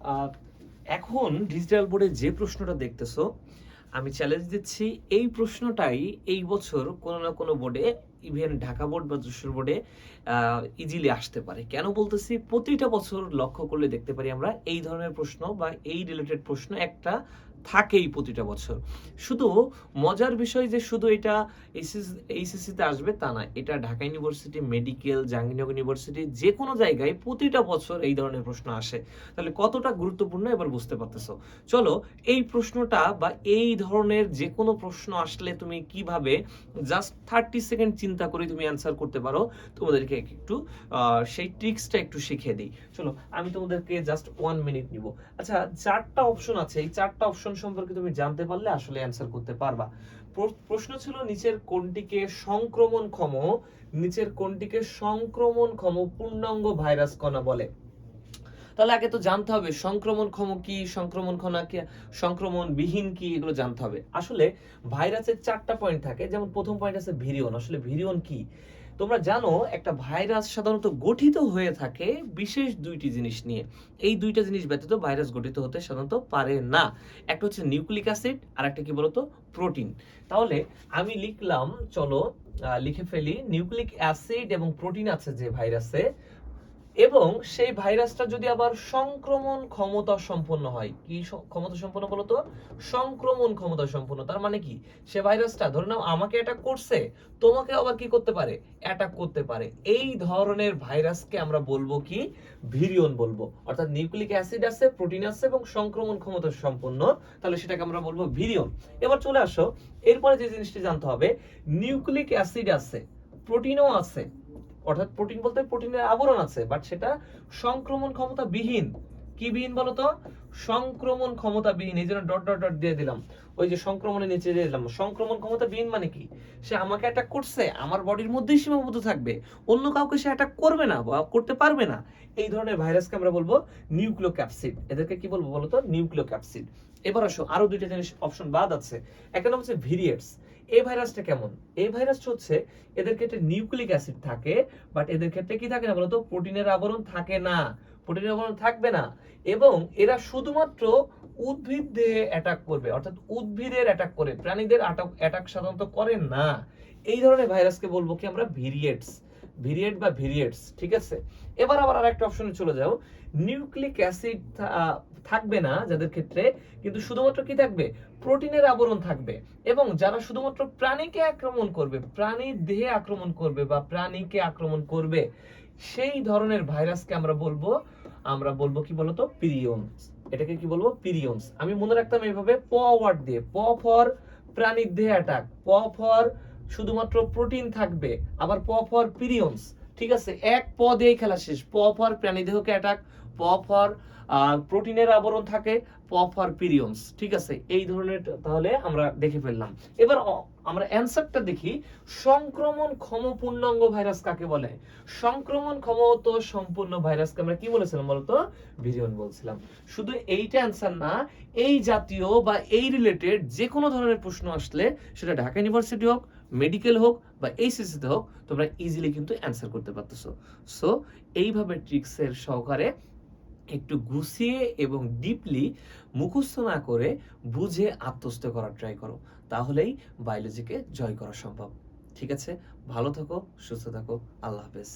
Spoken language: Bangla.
আহ, এখন ডিজিটাল বোর্ডে যে প্রশ্নটা দেখতেছো, আমি চ্যালেঞ্জ দিচ্ছি এই প্রশ্নটাই এই বছর কোনো না কোনো বোর্ডে, ইভেন ঢাকা বোর্ড বা যশোর বোর্ডে ইজিলি আসতে পারে। কেন বলতেছি? প্রতিটা বছর লক্ষ্য করলে দেখতে পারি আমরা এই ধরনের প্রশ্ন বা এই রিলেটেড প্রশ্ন একটা থাকেই প্রতিটা বছর। শুধু মজার বিষয় যে শুধু এটা এইচএসসিতে আসবে তা না, এটা Dhaka university, medical, Jahangirnagar university, যে কোনো জায়গায় প্রতিটা বছর এই ধরনের প্রশ্ন আসে। তাহলে কতটা গুরুত্বপূর্ণ এবার বুঝতে পারতেছো। চলো, এই প্রশ্নটা বা এই ধরনের যে কোনো প্রশ্ন আসলে তুমি কিভাবে জাস্ট 30 সেকেন্ড চিন্তা করে তুমি অ্যান্সার করতে পারো, তোমাদেরকে একটু সেই ট্রিক্সটা একটু শিখিয়ে দিই। চলো, আমি তোমাদেরকে জাস্ট 1 মিনিট নিব। আচ্ছা, 4টা অপশন আছে, এই 4টা অপশন সম্পর্কে তুমি জানতে পারলে আসলে অ্যান্সার করতে পারবা। প্রশ্ন ছিল নিচের কোনটিকে সংক্রমণক্ষম, নিচের কোনটিকে সংক্রমণক্ষম পূর্ণাঙ্গ ভাইরাস কণা বলে। তাহলে আগে তো জানতে হবে সংক্রমণক্ষম কি, সংক্রমণক্ষণা কি, সংক্রমণবিহীন কি, এগুলো জানতে হবে। আসলে ভাইরাসের 4টা পয়েন্ট থাকে। যেমন প্রথম পয়েন্ট আছে ভিরিয়ন। আসলে ভিরিয়ন কি? তোমরা জানো একটা ভাইরাস সাধারণত গঠিত হয়ে থাকে বিশেষ 2টি জিনিস নিয়ে। এই 2টা জিনিস ব্যতীত ভাইরাস গঠিত হতে সাধারণত পারে না। একটা হচ্ছে নিউক্লিক অ্যাসিড, আর একটা কি বলতো? প্রোটিন। তাহলে আমি লিখলাম, চলো লিখে ফেলি, নিউক্লিক অ্যাসিড এবং প্রোটিন আছে যে ভাইরাসে, এবং সেই ভাইরাসটা যদি আবার সংক্রমণ ক্ষমতা সম্পন্ন হয়। কি ক্ষমতা সম্পন্ন বলতো? সংক্রমণ ক্ষমতা সম্পন্ন। তার মানে কি? সে ভাইরাসটা ধরে নাও আমাকে অ্যাটাক করছে, তোমাকে আবার কি করতে পারে? অ্যাটাক করতে পারে। এই ধরনের ভাইরাসকে আমরা বলবো কি? ভিরিয়ন বলবো। অর্থাৎ নিউক্লিক অ্যাসিড আছে, প্রোটিন আছে এবং সংক্রমণ ক্ষমতা সম্পন্ন, তাহলে সেটাকে আমরা বলবো ভিরিয়ন। এবার চলে আসো, এরপরে যে জিনিসটি জানতে হবে, নিউক্লিক অ্যাসিড আছে, প্রোটিনও আছে, অর্থাৎ প্রোটিন বলতে প্রোটিনের আবরণ আছে, বাট সেটা সংক্রমণ ক্ষমতা বিহীন। কি বিহীন বলতো? সংক্রমণ ক্ষমতা বিহীন। এই জন্য ডট ডট ডট দিয়ে দিলাম, ওই যে সংক্রমণের নিচে দিয়ে দিলাম। সংক্রমণ ক্ষমতা বিহীন মানে কি? সে আমাকে অ্যাটাক করছে, আমার বডির মধ্যেই সীমাবদ্ধ থাকবে, অন্য কাউকে সে অ্যাটাক করবে না বা করতে পারবে না। এই ধরনের ভাইরাসকে আমরা বলবো নিউক্লিওক্যাপসিড। এদেরকে কি বলবো বলতো? নিউক্লিওক্যাপসিড। এবার আসো, আরো 2টা জিনিস অপশন বাদ আছে। একটা নাম হচ্ছে ভিরিয়েটস। এই ভাইরাসটা কেমন? এই ভাইরাসটা হচ্ছে, এদের ক্ষেত্রে নিউক্লিক অ্যাসিড থাকে, বাট এদের ক্ষেত্রে কি থাকে না বলতো? প্রোটিনের আবরণ থাকে না, প্রোটিনের আবরণ থাকবে না। এবং এরা শুধুমাত্র উদ্ভিদ দিয়ে অ্যাটাক করবে, অর্থাৎ উদ্ভিদের অ্যাটাক করে, প্রাণীদের অ্যাটাক সাধারণত করে না। এই ধরনের ভাইরাসকে বলবো কি আমরা? ভিরিয়েটস। ভিরিয়েট বা ভিরিয়েটস, ঠিক আছে। এবার আবার আরেকটা অপশনে চলে যাও। নিউক্লিক অ্যাসিড থাকবে না যাদের ক্ষেত্রে, কিন্তু শুধুমাত্র কি থাকবে? প্রোটিনের আবরণ থাকবে। এবং যারা শুধুমাত্র প্রাণীকে আক্রমণ করবে, প্রাণীর দেহে আক্রমণ করবে বা প্রাণীকে আক্রমণ করবে, সেই ধরনের ভাইরাসকে আমরা বলবো কি বলতো? পিরিয়নস। এটাকে কি বলবো? পিরিয়নস। আমি মনে রাখতাম এইভাবে, প ওয়ার্ড দিয়ে, প ফর প্রাণীর দেহে অ্যাটাক, প ফর শুধুমাত্র প্রোটিন থাকবে, আবার প ফর পিরিয়নস। ঠিক আছে, এক প দিয়েই খেলা শেষ। প ফর প্রাণী দেহকে অ্যাটাক, প ফর প্রোটিনের আবরণ থাকে, প ফর পিরিয়নস। ঠিক আছে, এই ধরনের তাহলে আমরা দেখে ফেললাম। এবার আমরা অ্যানসারটা দেখি। সংক্রমণ ক্ষম পূর্ণাঙ্গ ভাইরাস কাকে বলে? সংক্রমণ ক্ষমত সম্পূর্ণ ভাইরাসকে আমরা কি বলেছিলাম বলতো? ভিরিয়ন বলছিলাম। শুধু এইটা অ্যানসার না, এই জাতীয় বা এই রিলেটেড যে কোনো ধরনের প্রশ্ন আসলে, সেটা ঢাকা ইউনিভার্সিটি হোক, মেডিকেল হোক বা এইচএসসিতে হোক, তোমরা ইজিলি কিন্তু অ্যান্সার করতে পারতেছো। সো এইভাবে ট্রিক্সের সহকারে একটু গুছিয়ে এবং ডিপলি মুখস্থ না করে বুঝে আত্মস্থ করার ট্রাই করো, তাহলেই বায়োলজিকে জয় করা সম্ভব। ঠিক আছে, ভালো থাকো, সুস্থ থাকো, আল্লাহ হাফেজ।